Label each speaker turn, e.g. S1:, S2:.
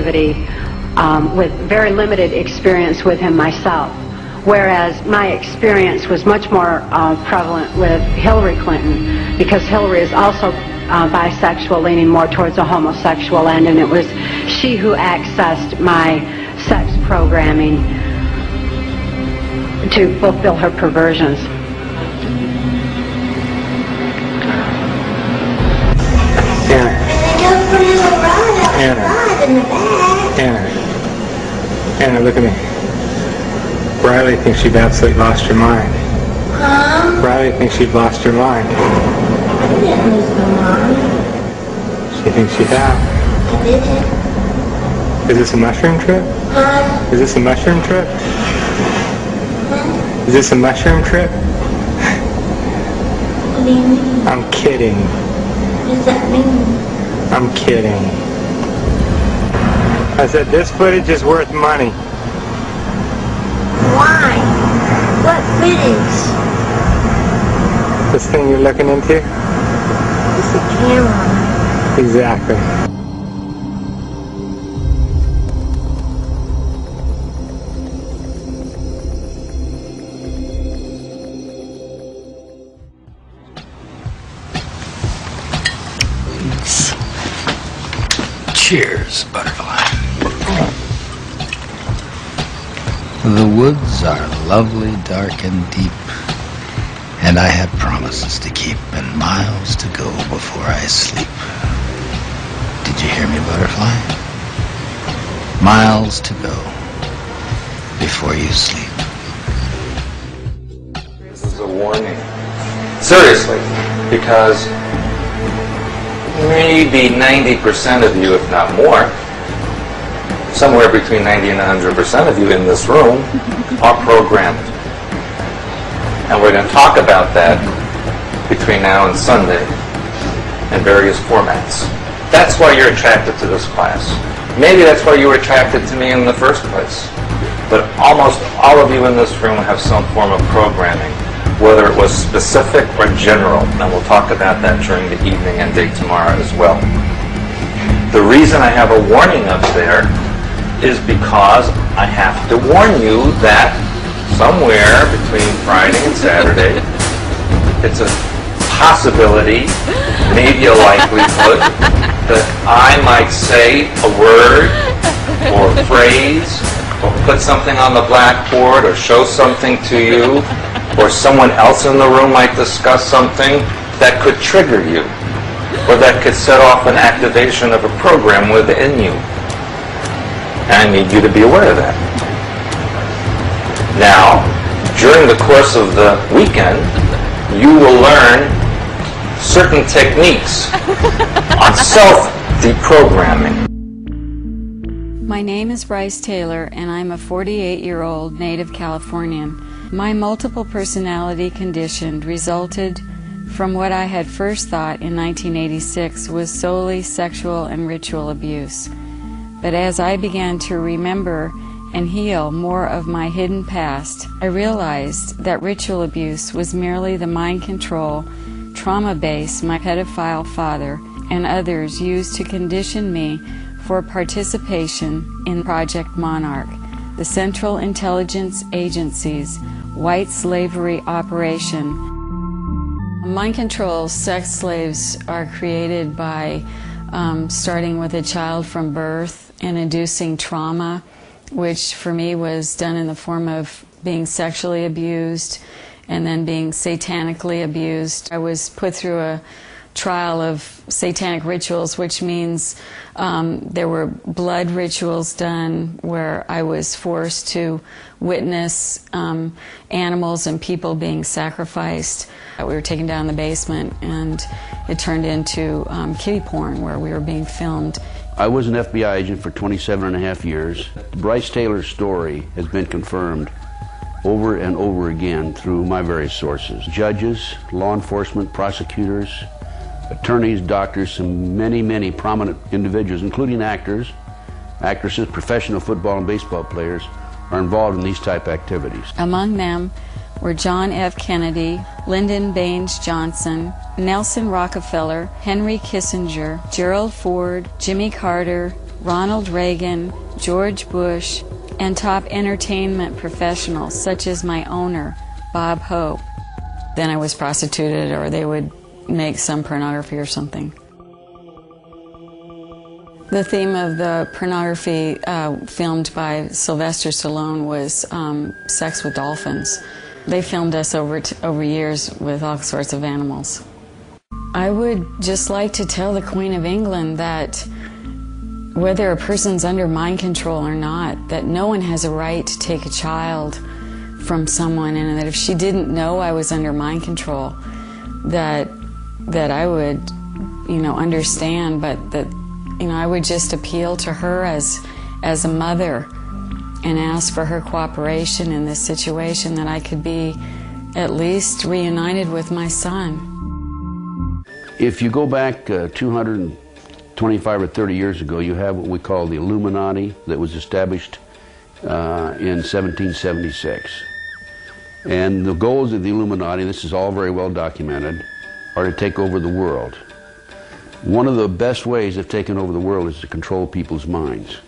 S1: activity with very limited experience with him myself, whereas my experience was much more prevalent with Hillary Clinton, because Hillary is also bisexual, leaning more towards a homosexual end, and it was she who accessed my sex programming to fulfill her perversions.
S2: Anna, look at me. Riley thinks you've absolutely lost your mind.
S3: Huh?
S2: Riley thinks you've lost your mind.
S3: I didn't lose my mind.
S2: She thinks you have.
S3: I didn't.
S2: Is this a mushroom trip?
S3: Huh?
S2: Is this a mushroom trip?
S3: Huh?
S2: Is this a mushroom trip?
S3: What do you mean?
S2: I'm kidding.
S3: What does that mean?
S2: I'm kidding. I said this footage is worth money.
S3: Why? What footage?
S2: This thing you're looking into?
S3: It's a camera.
S2: Exactly.
S4: Cheers, butterfly. The woods are lovely, dark, and deep, and I have promises to keep and miles to go before I sleep. Did you hear me, butterfly? Miles to go before you sleep.
S5: This is a warning. Seriously, because maybe 90% of you, if not more, somewhere between 90 and 100% of you in this room are programmed. And we're going to talk about that between now and Sunday in various formats. That's why you're attracted to this class. Maybe that's why you were attracted to me in the first place. But almost all of you in this room have some form of programming, whether it was specific or general, and we'll talk about that during the evening and day tomorrow as well. The reason I have a warning up there is because I have to warn you that somewhere between Friday and Saturday, it's a possibility, maybe a likelihood, that I might say a word or a phrase or put something on the blackboard or show something to you, or someone else in the room might discuss something that could trigger you, or that could set off an activation of a program within you. And I need you to be aware of that. Now, during the course of the weekend, you will learn certain techniques on self-deprogramming.
S6: My name is Bryce Taylor, and I'm a 48-year-old native Californian. My multiple personality condition resulted from what I had first thought in 1986 was solely sexual and ritual abuse. But as I began to remember and heal more of my hidden past, I realized that ritual abuse was merely the mind control, trauma base my pedophile father and others used to condition me for participation in Project Monarch, the Central Intelligence Agency's white slavery operation. Mind control sex slaves are created by starting with a child from birth and inducing trauma, which for me was done in the form of being sexually abused and then being satanically abused. I was put through a trial of satanic rituals, which means there were blood rituals done where I was forced to witness animals and people being sacrificed. We were taken down in the basement and it turned into kiddie porn where we were being filmed.
S7: I was an FBI agent for 27.5 years. Bryce Taylor's story has been confirmed over and over again through my various sources. Judges, law enforcement, prosecutors, attorneys, doctors, and many, many prominent individuals, including actors, actresses, professional football and baseball players, are involved in these type activities.
S6: Among them were John F. Kennedy, Lyndon Baines Johnson, Nelson Rockefeller, Henry Kissinger, Gerald Ford, Jimmy Carter, Ronald Reagan, George Bush, and top entertainment professionals such as my owner, Bob Hope. Then I was prostituted, or they would make some pornography or something. The theme of the pornography filmed by Sylvester Stallone was sex with dolphins. They filmed us over years with all sorts of animals. I would just like to tell the Queen of England that whether a person's under mind control or not, that no one has a right to take a child from someone, and that if she didn't know I was under mind control, that I would, understand, but that, I would just appeal to her as a mother and ask for her cooperation in this situation, that I could be at least reunited with my son.
S7: If you go back 225 or 30 years ago, you have what we call the Illuminati that was established in 1776. And the goals of the Illuminati, this is all very well documented, are to take over the world. One of the best ways of taking over the world is to control people's minds.